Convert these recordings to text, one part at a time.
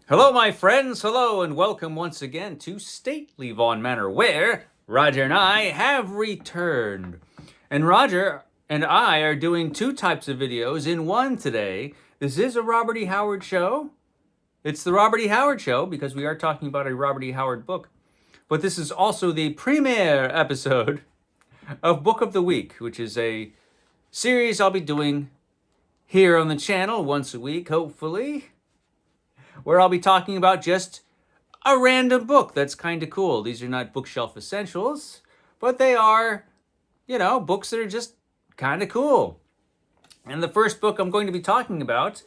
Hello, my friends. Hello, and welcome once again to Stately Vaughan Manor, where Roger and I have returned. And Roger and I are doing two types of videos in one today. This is a Robert E. Howard show. It's the Robert E. Howard show because we are talking about a Robert E. Howard book. But this is also the premiere episode of Book of the Week, which is a series I'll be doing here on the channel once a week, hopefully, where I'll be talking about just a random book that's kind of cool. These are not bookshelf essentials, but they are, books that are just kind of cool. And the first book I'm going to be talking about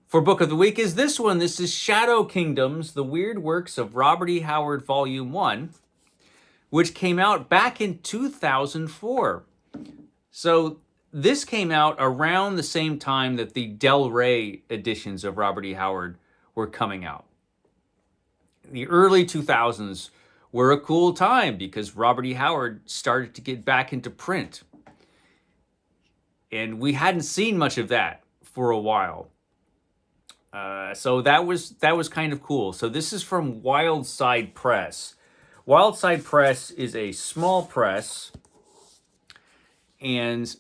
for Book of the Week is this one. This is Shadow Kingdoms, The Weird Works of Robert E. Howard, Volume 1, which came out back in 2004. So this came out around the same time that the Del Rey editions of Robert E. Howard were coming out. The early 2000s were a cool time because Robert E. Howard started to get back into print. And we hadn't seen much of that for a while. So that was kind of cool. So this is from Wildside Press. Wildside Press is a small press. And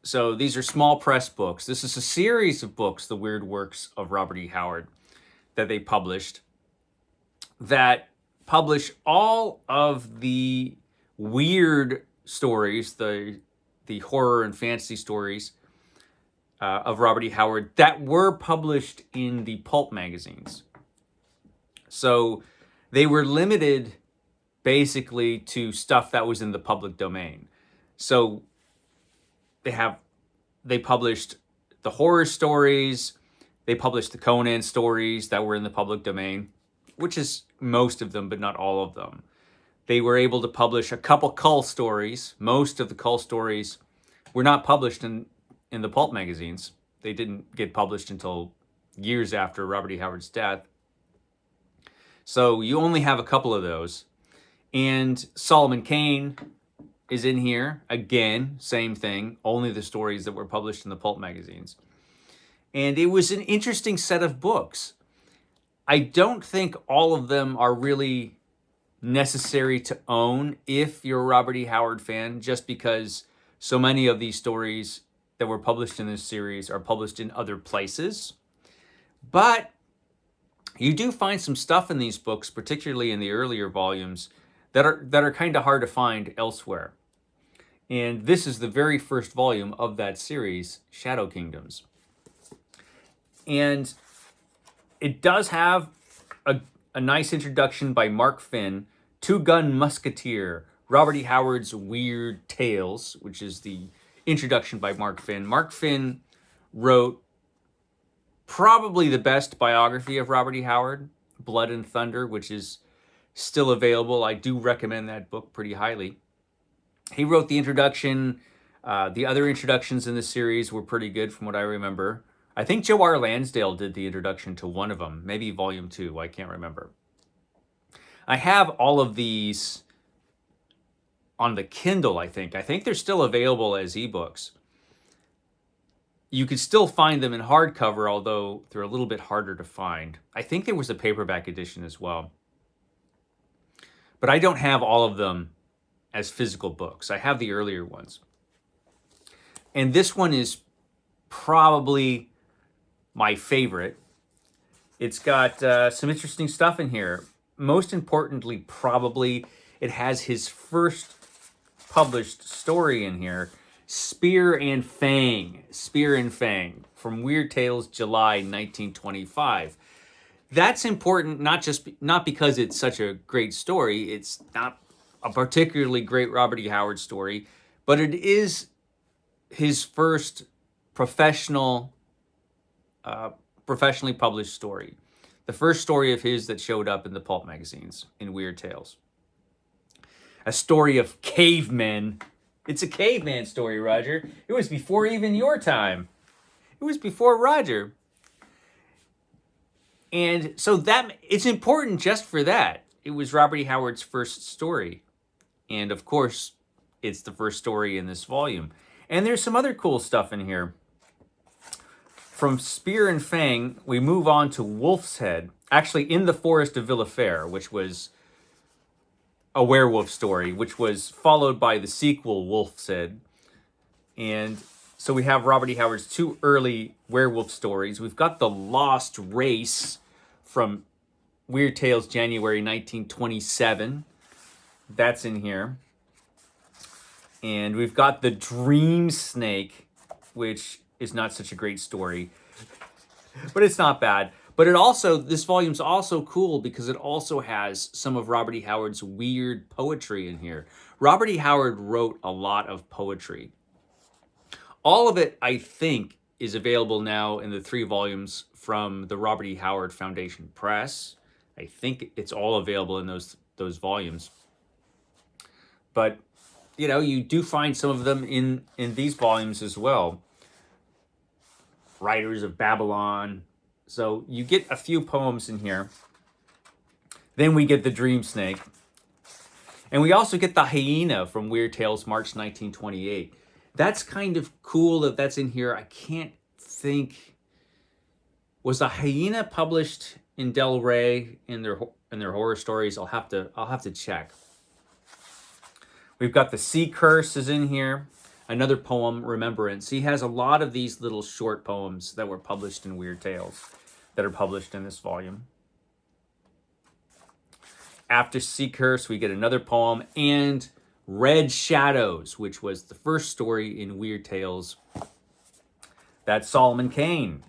so these are small press books. This is a series of books, The Weird Works of Robert E. Howard, that they published, that publish all of the weird stories, the horror and fantasy stories of Robert E. Howard that were published in the pulp magazines. So they were limited basically to stuff that was in the public domain. So they published the horror stories, they published the Conan stories that were in the public domain, which is most of them, but not all of them. They were able to publish a couple Kull stories. Most of the Kull stories were not published in the pulp magazines. They didn't get published until years after Robert E. Howard's death. So you only have a couple of those. And Solomon Kane is in here. Again, same thing, only the stories that were published in the pulp magazines. And it was an interesting set of books. I don't think all of them are really necessary to own if you're a Robert E. Howard fan, just because so many of these stories that were published in this series are published in other places. But you do find some stuff in these books, particularly in the earlier volumes, that are kind of hard to find elsewhere. And this is the very first volume of that series, Shadow Kingdoms. And it does have a nice introduction by Mark Finn, Two-Gun Musketeer, Robert E. Howard's Weird Tales, which is the introduction by Mark Finn. Mark Finn wrote probably the best biography of Robert E. Howard, Blood and Thunder, which is still available. I do recommend that book pretty highly. He wrote the introduction. The other introductions in the series were pretty good from what I remember. I think Joe R. Lansdale did the introduction to one of them, maybe volume 2, I can't remember. I have all of these on the Kindle, I think. I think they're still available as ebooks. You could still find them in hardcover, although they're a little bit harder to find. I think there was a paperback edition as well. But I don't have all of them as physical books. I have the earlier ones. And this one is probably my favorite. It's got some interesting stuff in here. Most importantly, probably, it has his first published story in here, Spear and Fang. Spear and Fang, from Weird Tales, July 1925. That's important, not because it's such a great story. It's not a particularly great Robert E. Howard story, but it is his first professionally published story. The first story of his that showed up in the pulp magazines in Weird Tales. A story of cavemen. It's a caveman story, Roger. It was before even your time. It was before Roger. And so that it's important just for that. It was Robert E. Howard's first story. And of course, it's the first story in this volume. And there's some other cool stuff in here. From Spear and Fang, we move on to Wolf's Head, actually in the Forest of Villafare, which was a werewolf story, which was followed by the sequel, Wolf's Head. And so we have Robert E. Howard's two early werewolf stories. We've got The Lost Race from Weird Tales, January 1927. That's in here. And we've got The Dream Snake, which is not such a great story, but it's not bad. But this volume's also cool because it also has some of Robert E. Howard's weird poetry in here. Robert E. Howard wrote a lot of poetry. All of it, I think, is available now in the 3 volumes from the Robert E. Howard Foundation Press. I think it's all available in those volumes. But, you do find some of them in these volumes as well. Riders of Babylon. So you get a few poems in here. Then we get The Dream Snake. And we also get The Hyena from Weird Tales, March 1928. That's kind of cool that that's in here. I can't think. Was The Hyena published in Del Rey in their horror stories? I'll have to check. We've got The Sea Curse is in here. Another poem, Remembrance. He has a lot of these little short poems that were published in Weird Tales that are published in this volume. After Sea Curse, we get another poem, and Red Shadows, which was the first story in Weird Tales that Solomon Kane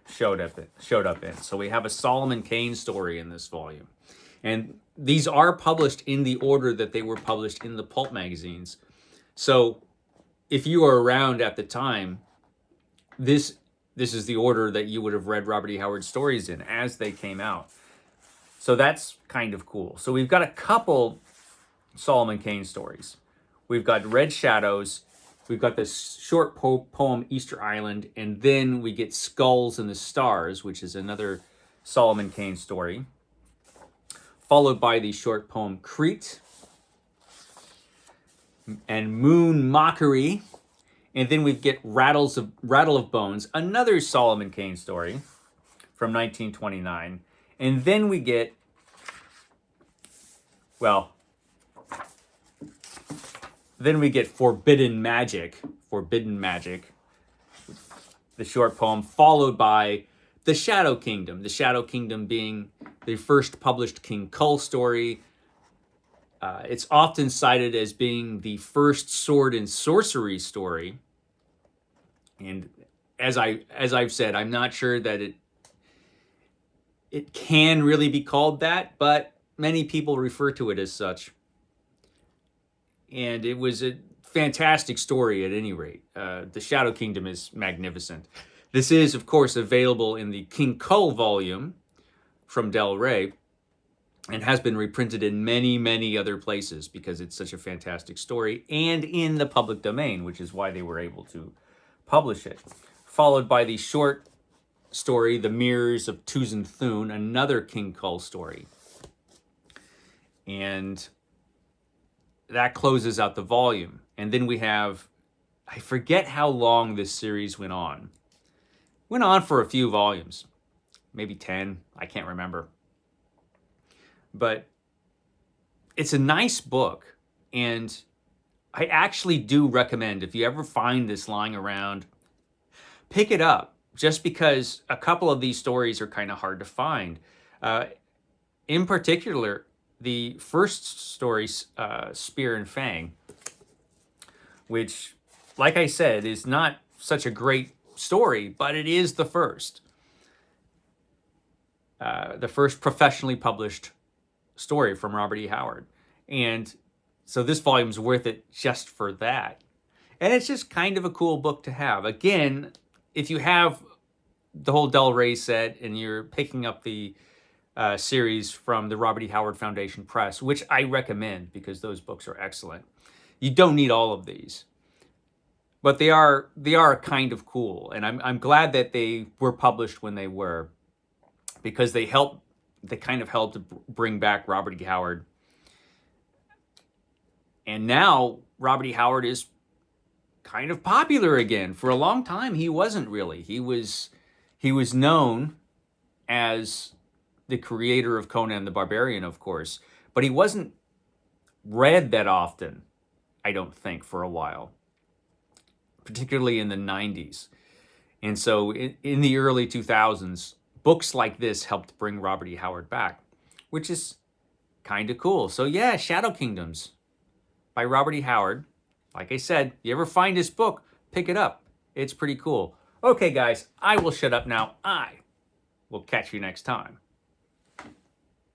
showed up in. So we have a Solomon Kane story in this volume. And these are published in the order that they were published in the pulp magazines. So if you were around at the time, this is the order that you would have read Robert E. Howard stories in as they came out. So that's kind of cool. So we've got a couple Solomon Kane stories. We've got Red Shadows. We've got this short poem, Easter Island. And then we get Skulls and the Stars, which is another Solomon Kane story. Followed by the short poem, Crete. And Moon Mockery. And then we get Rattle of Bones, another Solomon Kane story from 1929. And then we get, Forbidden Magic, the short poem, followed by The Shadow Kingdom. The Shadow Kingdom being the first published King Kull story. It's often cited as being the first sword and sorcery story. And as I've said, I'm not sure that it can really be called that, but many people refer to it as such. And it was a fantastic story at any rate. The Shadow Kingdom is magnificent. This is, of course, available in the King Kull volume from Del Rey and has been reprinted in many, many other places because it's such a fantastic story and in the public domain, which is why they were able to publish it. Followed by the short story, The Mirrors of Tuzan Thune, another King Kull story. And that closes out the volume. And then we have, I forget how long this series went on. Went on for a few volumes, maybe 10, I can't remember. But it's a nice book, and I actually do recommend, if you ever find this lying around, pick it up, just because a couple of these stories are kind of hard to find. In particular, the first story, Spear and Fang, which, like I said, is not such a great story, but it is the first. The first professionally published story from Robert E. Howard. And so this volume's worth it just for that. And it's just kind of a cool book to have. Again, if you have the whole Del Rey set and you're picking up the series from the Robert E. Howard Foundation Press, which I recommend because those books are excellent, you don't need all of these. But they are kind of cool. And I'm glad that they were published when they were, because they kind of helped to bring back Robert E. Howard. And now Robert E. Howard is kind of popular again. For a long time, he wasn't really. He was He was known as the creator of Conan the Barbarian, of course, but he wasn't read that often, I don't think, for a while, particularly in the 90s. And so in the early 2000s, books like this helped bring Robert E. Howard back, which is kind of cool. So yeah, Shadow Kingdoms by Robert E. Howard. Like I said, you ever find this book, pick it up. It's pretty cool. Okay, guys, I will shut up now. I will catch you next time.